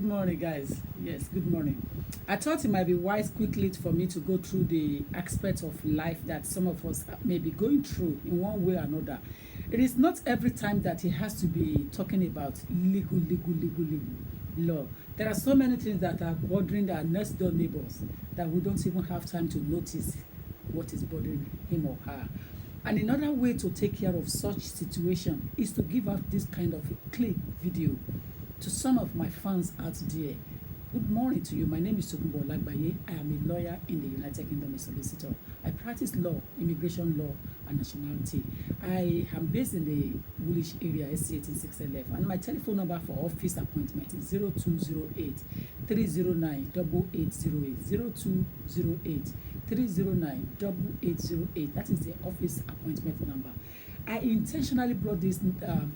morning, guys. Yes, good morning. I thought it might be wise quickly for me to go through the aspects of life that some of us may be going through in one way or another. It is not every time that he has to be talking about legal law. There are so many things that are bothering our next door neighbors that we don't even have time to notice what is bothering him or her. And another way to take care of such situation is to give out this kind of a clip video to some of my fans out there. Good morning to you. My name is Tokunbo Olagbaye. I am a lawyer in the United Kingdom, a solicitor. I practice law, immigration law, and nationality. I am based in the Woolwich area, SC186LF, and my telephone number for office appointment is 0208 309 8808. 0208 309 8808. That is the office appointment number. I intentionally brought this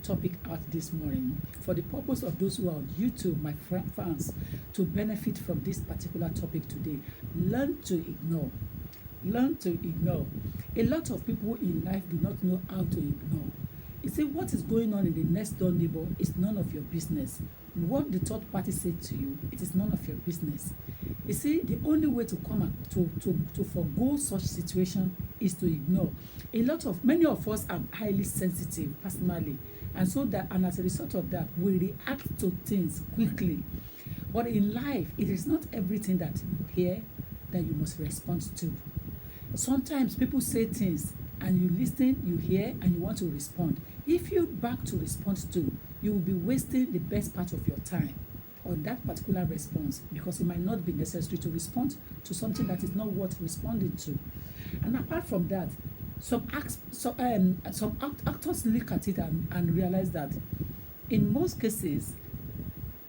topic out this morning for the purpose of those who are on YouTube, my fans, to benefit from this particular topic today. Learn to ignore. Learn to ignore. A lot of people in life do not know how to ignore. You see, what is going on in the next door neighbor is none of your business. What the third party said to you, it is none of your business. You see, the only way to come up to forgo such situation is to ignore. Many of us are highly sensitive personally, and as a result of that, we react to things quickly. But in life, it is not everything that you hear that you must respond to. Sometimes people say things and you listen, you hear, and you want to respond. If you back to respond to, you will be wasting the best part of your time on that particular response, because it might not be necessary to respond to something that is not worth responding to. And apart from that, some actors look at it and realize that in most cases,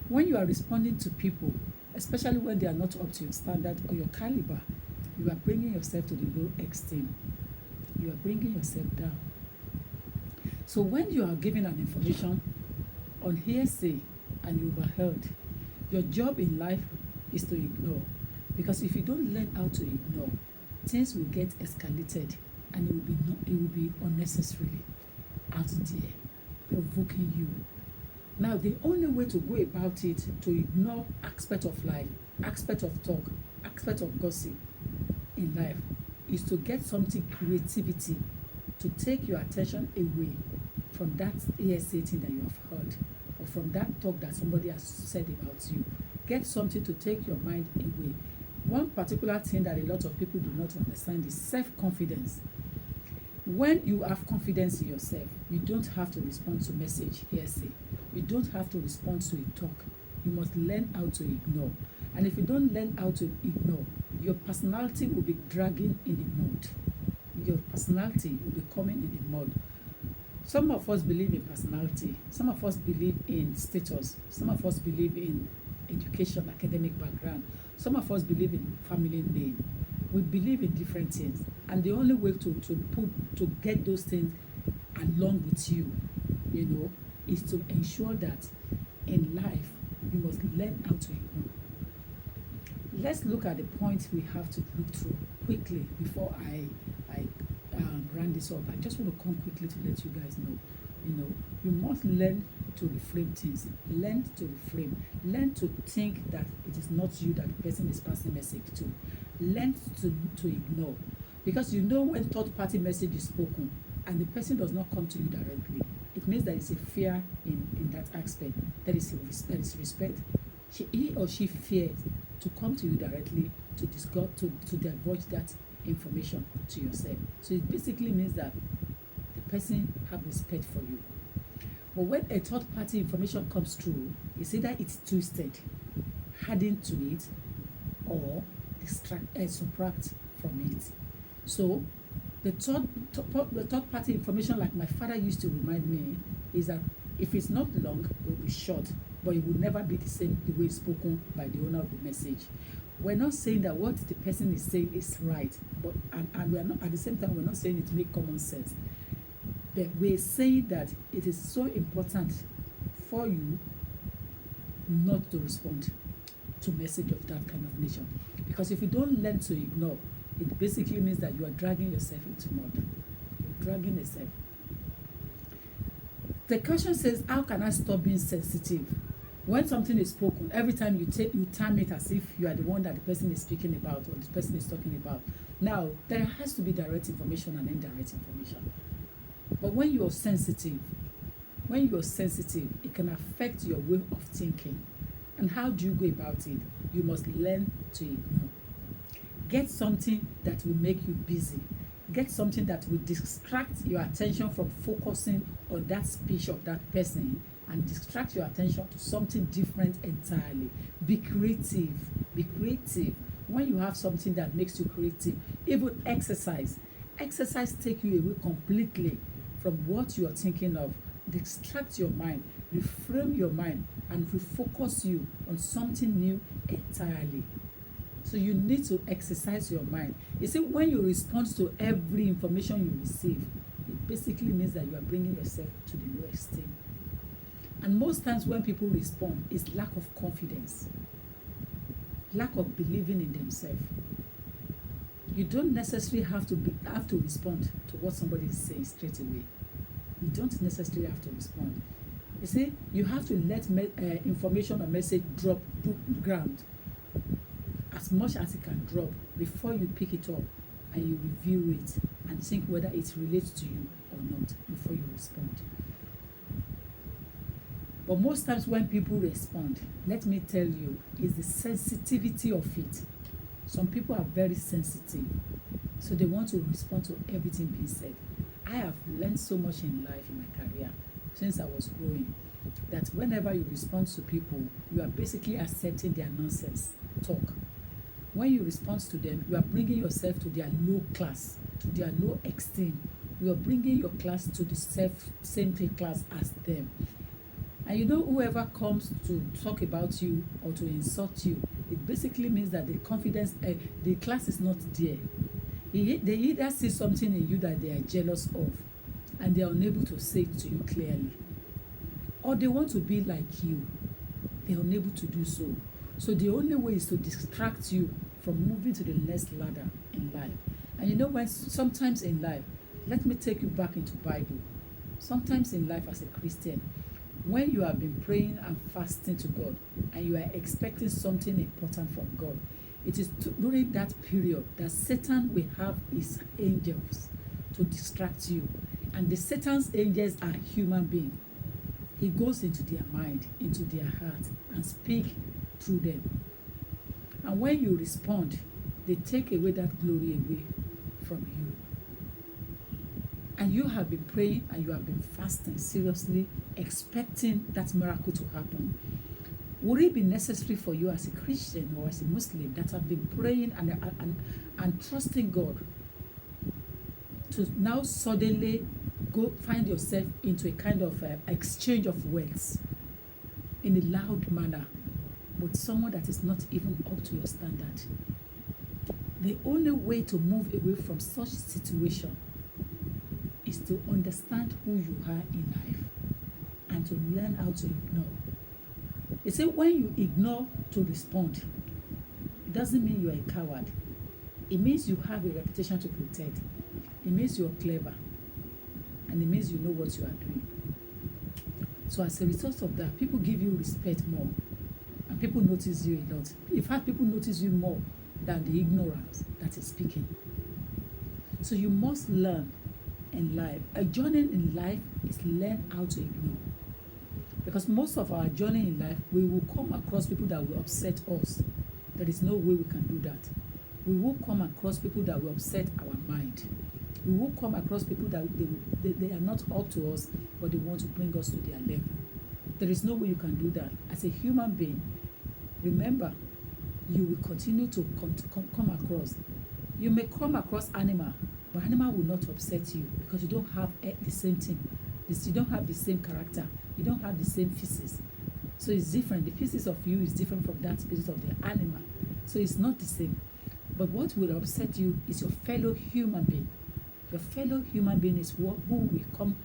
when you are responding to people, especially when they are not up to your standard or your caliber, you are bringing yourself to the low extreme. You are bringing yourself down. So when you are giving an information on hearsay and you overheard, your job in life is to ignore. Because if you don't learn how to ignore, things will get escalated and it will be unnecessarily out there, provoking you. Now, the only way to go about it, to ignore aspect of life, aspect of talk, aspect of gossip in life, is to get something creativity to take your attention away from that hearsay thing that you have heard, or from that talk that somebody has said about you. Get something to take your mind away. One particular thing that a lot of people do not understand is self-confidence. When you have confidence in yourself, you don't have to respond to message hearsay. You don't have to respond to a talk. You must learn how to ignore. And if you don't learn how to ignore, your personality will be dragging in the mud. Your personality will be coming in the mud. Some of us believe in personality. Some of us believe in status. Some of us believe in education, academic background. Some of us believe in family name. We believe in different things. And the only way to get those things along with you, is to ensure that in life, you must learn how to ignore. Let's look at the points we have to look through quickly before I round this up. I just want to come quickly to let you guys know. You must learn to reframe things. Learn to reframe. Learn to think that it is not you that the person is passing message to. Learn to ignore. Because when third party message is spoken and the person does not come to you directly, it means there is a fear in that aspect. There is respect. He or she fears to come to you directly to discuss, to divulge that information to yourself. So it basically means that the person have respect for you. But when a third party information comes through, it's either it's twisted, adding to it, or subtract from it. So the third party information, like my father used to remind me, is that if it's not long, it will be short, but it will never be the same the way it's spoken by the owner of the message. We're not saying that what the person is saying is right, but and we're not, at the same time, we're not saying it to make common sense. But we're saying that it is so important for you not to respond to message of that kind of nature. Because if you don't learn to ignore, it basically means that you are dragging yourself into mud. You're dragging yourself. The question says, how can I stop being sensitive? When something is spoken, every time you term it as if you are the one that the person is speaking about or the person is talking about. Now, there has to be direct information and indirect information. But when you're sensitive, it can affect your way of thinking. And how do you go about it? You must learn to ignore. Get something that will make you busy. Get something that will distract your attention from focusing on that speech of that person and distract your attention to something different entirely. Be creative. Be creative. When you have something that makes you creative, even exercise. Exercise take you away completely from what you are thinking of. Distract your mind, reframe your mind, and refocus you on something new entirely. So you need to exercise your mind. You see, when you respond to every information you receive, it basically means that you are bringing yourself to the lowest state. And most times when people respond, it's lack of confidence, lack of believing in themselves. You don't necessarily have to respond to what somebody is saying straight away. You don't necessarily have to respond. You see, you have to let information or message drop to ground as much as it can drop before you pick it up and you review it and think whether it relates to you or not before you respond. But most times when people respond, let me tell you, is the sensitivity of it. Some people are very sensitive, so they want to respond to everything being said. I have learned so much in life, in my career, since I was growing, that whenever you respond to people, you are basically accepting their nonsense talk. When you respond to them, you are bringing yourself to their low class, to their low esteem. You are bringing your class to the same class as them. And you know, whoever comes to talk about you or to insult you, it basically means that the confidence, the class is not there. They either see something in you that they are jealous of, and they are unable to say it to you clearly, or they want to be like you. They are unable to do so. So the only way is to distract you from moving to the next ladder in life. And you know, when sometimes in life, let me take you back into Bible. Sometimes in life as a Christian, when you have been praying and fasting to God and you are expecting something important from God, it is during that period that Satan will have his angels to distract you. And the Satan's angels are human beings. He goes into their mind, into their heart, and speak through them. And when you respond, they take away that glory away from you. And you have been praying and you have been fasting seriously, expecting that miracle to happen. Would it be necessary for you as a Christian or as a Muslim that have been praying and trusting God to now suddenly go find yourself into a kind of exchange of words in a loud manner with someone that is not even up to your standard? The only way to move away from such situation is to understand who you are in life and to learn how to ignore. You see, when you ignore to respond, it doesn't mean you are a coward. It means you have a reputation to protect. It means you're clever. And it means you know what you are doing. So as a result of that, people give you respect more. And people notice you a lot. In fact, people notice you more than the ignorance that is speaking. So you must learn in life. A journey in life is learn how to ignore. Because most of our journey in life, we will come across people that will upset us. There is no way we can do that. We will come across people that will upset our mind. We will come across people that they are not up to us, but they want to bring us to their level. There is no way you can do that. As a human being, remember, you will continue to come across. You may come across animal, but animal will not upset you because you don't have the same thing. You don't have the same character. You don't have the same physics. So it's different. The physics of you is different from that physics of the animal. So it's not the same. But what will upset you is your fellow human being. Your fellow human being is who will come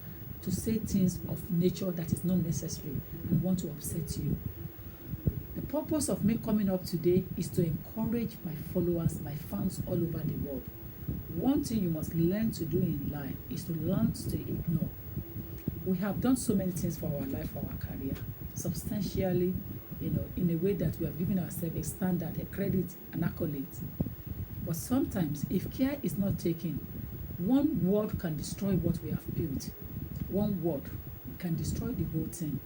to say things of nature that is not necessary and want to upset you. The purpose of me coming up today is to encourage my followers, my fans all over the world. One thing you must learn to do in life is to learn to ignore. We have done so many things for our life, for our career. substantially, in a way that we have given ourselves a standard, a credit, an accolade. But sometimes, if care is not taken, one word can destroy what we have built. One word can destroy the whole thing.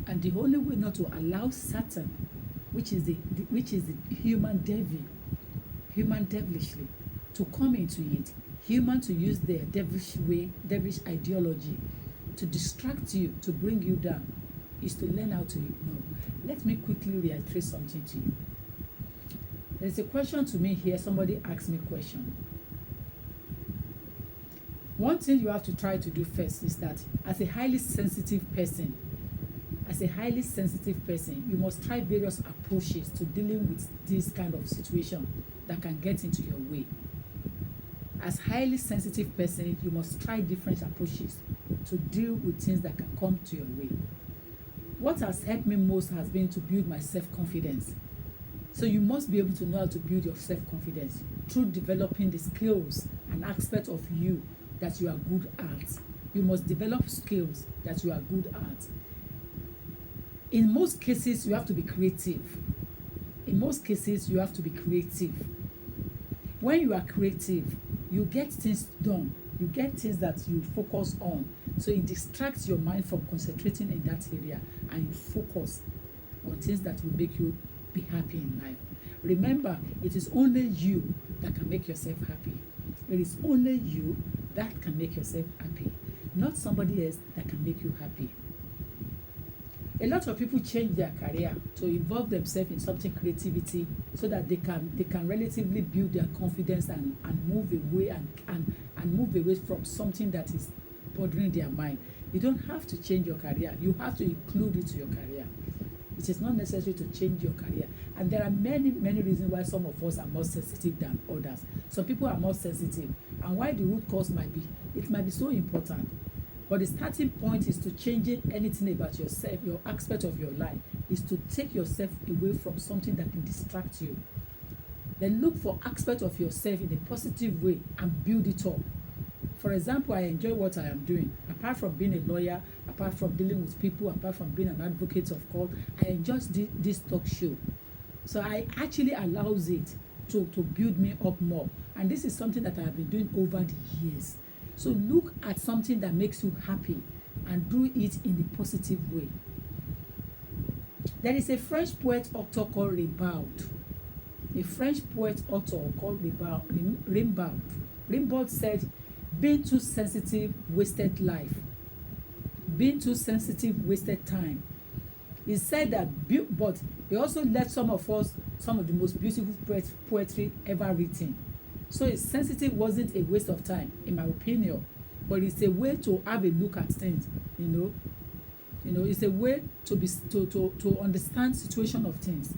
And the only way not to allow Satan, which is the human devilishly, to come into it, human to use their devilish way, devilish ideology to distract you, to bring you down, is to learn how to ignore. Let me quickly reiterate something to you. There's a question to me here. Somebody asked me a question. One thing you have to try to do first is that as a highly sensitive person, you must try various approaches to dealing with this kind of situation that can get into your way. As highly sensitive person, you must try different approaches to deal with things that can come to your way. What has helped me most has been to build my self-confidence. So you must be able to know how to build your self-confidence through developing the skills and aspects of you that you are good at. You must develop skills that you are good at. In most cases, you have to be creative. When you are creative, you get things done. You get things that you focus on. So it distracts your mind from concentrating in that area, and you focus on things that will make you be happy in life. Remember, it is only you that can make yourself happy. It is only you that can make yourself happy, not somebody else that can make you happy. A lot of people change their career to involve themselves in something creativity so that they can relatively build their confidence and move away and move away from something that is bothering their mind. You don't have to change your career. You have to include it to your career. It is not necessary to change your career. And there are many reasons why some of us are more sensitive than others. Some people are more sensitive. And why the root cause might be so important. But the starting point is to changing anything about yourself, your aspect of your life, is to take yourself away from something that can distract you. Then look for aspect of yourself in a positive way and build it up. For example, I enjoy what I am doing. Apart from being a lawyer, apart from dealing with people, apart from being an advocate of court, I enjoy this talk show. So I actually allows it to build me up more. And this is something that I have been doing over the years. So look at something that makes you happy and do it in a positive way. There is a French poet author called Rimbaud. Rimbaud said, being too sensitive wasted life. Being too sensitive wasted time. He said that, but he also left some of us some of the most beautiful poetry ever written. So sensitive wasn't a waste of time, in my opinion, but it's a way to have a look at things. It's a way to understand situation of things.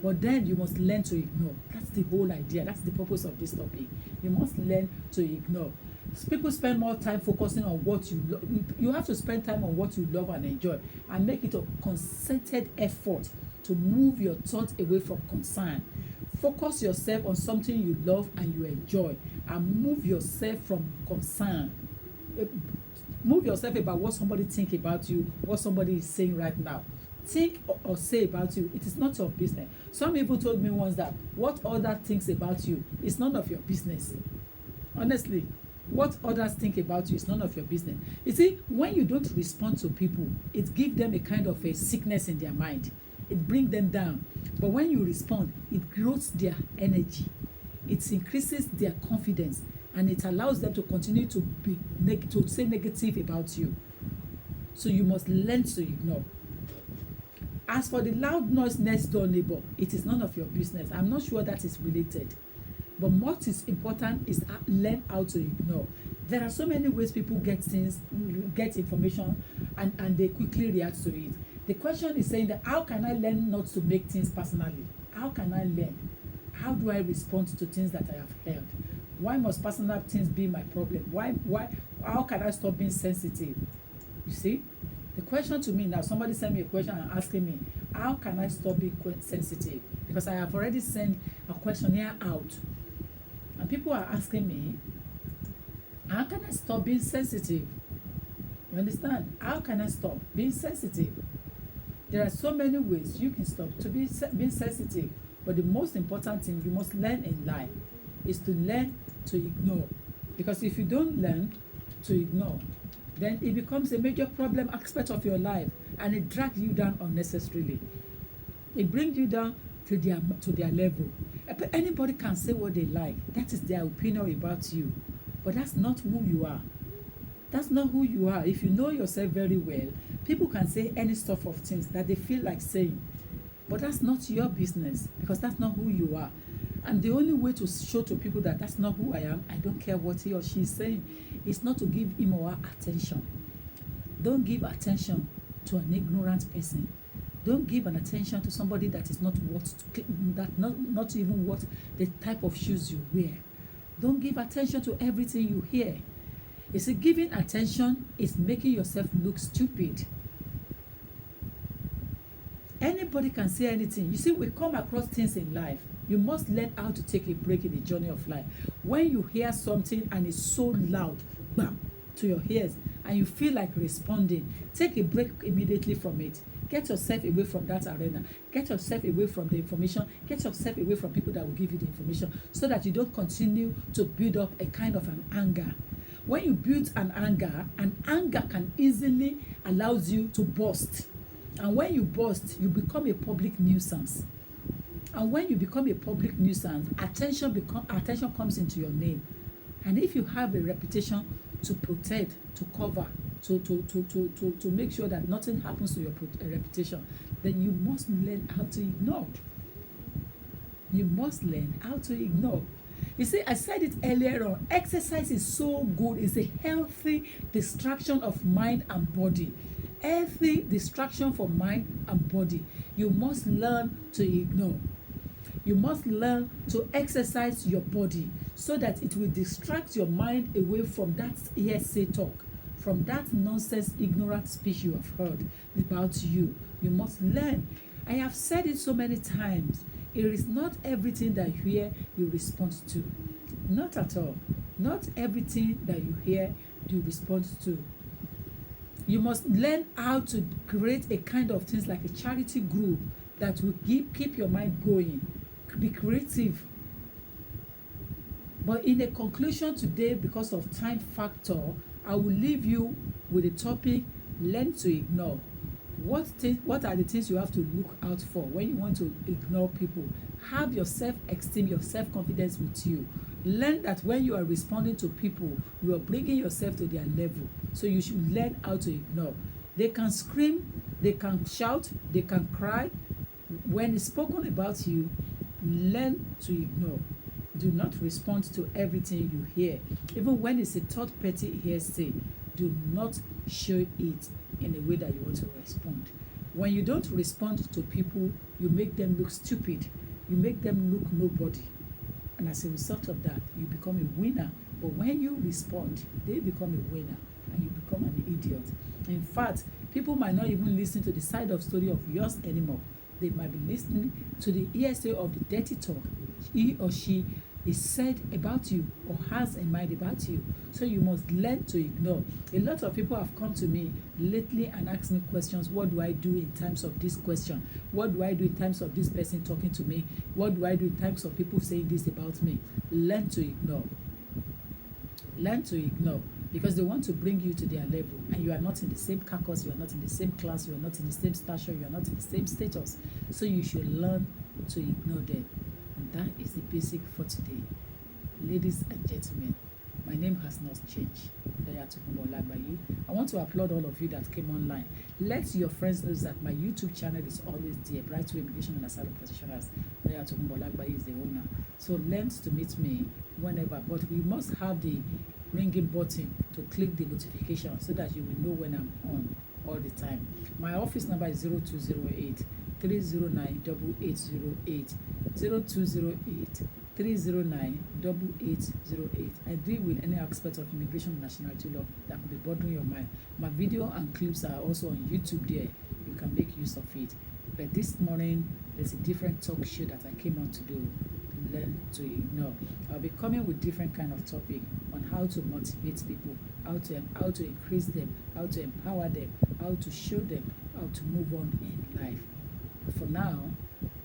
But then you must learn to ignore. That's the whole idea. That's the purpose of this topic. You must learn to ignore. People spend more time focusing on what you love. You have to spend time on what you love and enjoy, and make it a concerted effort to move your thoughts away from concern. Focus yourself on something you love and you enjoy, and move yourself from concern. Move yourself about what somebody think about you, what somebody is saying right now. Think or say about you, it is not your business. Some people told me once that what others thinks about you is none of your business. Honestly, what others think about you is none of your business. You see, when you don't respond to people, it gives them a kind of a sickness in their mind. It brings them down. But when you respond, it grows their energy. It increases their confidence, and it allows them to continue to say negative about you. So you must learn to ignore. As for the loud noise next door neighbor, it is none of your business. I'm not sure that is related. But what is important is learn how to ignore. There are so many ways people get information, and they quickly react to it. The question is saying that how can I learn not to make things personally? How can I learn? How do I respond to things that I have heard? Why must personal things be my problem? How can I stop being sensitive? You see? The question to me now, somebody sent me a question and asking me, how can I stop being sensitive? Because I have already sent a questionnaire out. And people are asking me, how can I stop being sensitive? You understand? How can I stop being sensitive? There are so many ways you can stop to be being sensitive, but the most important thing you must learn in life is to learn to ignore. Because if you don't learn to ignore, then it becomes a major problem aspect of your life, and it drags you down unnecessarily. It brings you down to their level. Anybody can say what they like. That is their opinion about you, but that's not who you are. That's not who you are. If you know yourself very well, people can say any stuff of things that they feel like saying, but that's not your business, because that's not who you are. And the only way to show to people that that's not who I am, I don't care what he or she is saying, is not to give him or her attention. Don't give attention to an ignorant person. Don't give an attention to somebody that is not not even what the type of shoes you wear. Don't give attention to everything you hear. You see, giving attention is making yourself look stupid. Anybody can say anything. You see, we come across things in life. You must learn how to take a break in the journey of life. When you hear something and it's so loud, bam, to your ears, and you feel like responding, take a break immediately from it. Get yourself away from that arena. Get yourself away from the information. Get yourself away from people that will give you the information, so that you don't continue to build up a kind of an anger. When you build an anger can easily allows you to burst. And when you burst, you become a public nuisance. And when you become a public nuisance, attention comes into your name. And if you have a reputation to protect, to cover, to make sure that nothing happens to your reputation, then you must learn how to ignore. You must learn how to ignore. You see, I said it earlier on, exercise is so good. It's a healthy distraction of mind and body. Healthy distraction for mind and body. You must learn to ignore. You must learn to exercise your body so that it will distract your mind away from that hearsay talk, from that nonsense, ignorant speech you have heard about you. You must learn. I have said it so many times. It is not everything that you hear you respond to. Not at all. Not everything that you hear you respond to. You must learn how to create a kind of things like a charity group that will keep your mind going. Be creative. But in a conclusion today, because of time factor, I will leave you with the topic, learn to ignore. What are the things you have to look out for when you want to ignore people? Have your self-esteem, your self-confidence with you. Learn that when you are responding to people, you are bringing yourself to their level. So you should learn how to ignore. They can scream, they can shout, they can cry. When it's spoken about you, learn to ignore. Do not respond to everything you hear. Even when it's a third-party hearsay, do not show it in a way that you want to respond. When you don't respond to people, you make them look stupid. You make them look nobody. And as a result of that, you become a winner. But when you respond, they become a winner and you become an idiot. In fact, people might not even listen to the side of story of yours anymore. They might be listening to the hearsay of the dirty talk he or she is said about you or has in mind about you. So you must learn to ignore. A lot of people have come to me lately and asked me questions. What do I do in terms of this question? What do I do in terms of this person talking to me? What do I do in terms of people saying this about me? Learn to ignore. Learn to ignore, because they want to bring you to their level, and you are not in the same carcass, you are not in the same class, you are not in the same stature, you are not in the same status. So you should learn to ignore them. And that is the basic for today. Ladies and gentlemen, my name has not changed. I want to applaud all of you that came online. Let your friends know that my YouTube channel is always there. Brightway Immigration and Asylum Practitioners. Is the owner. So learn to meet me whenever. But we must have the ringing button to click the notification so that you will know when I'm on all the time. My office number is 0208 309 8808 0208 309 8808. I deal with any aspect of immigration and nationality law that could be bothering your mind. My video and clips are also on YouTube there. You can make use of it. But this morning, there's a different talk show that I came on to do. Learn to ignore. I'll be coming with different kind of topic on how to motivate people, how to increase them, how to empower them, how to show them how to move on in life. life. But for now,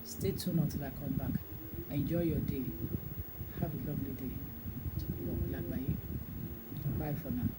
stay tuned until I come back. Enjoy your day. Have a lovely day. Bye for now.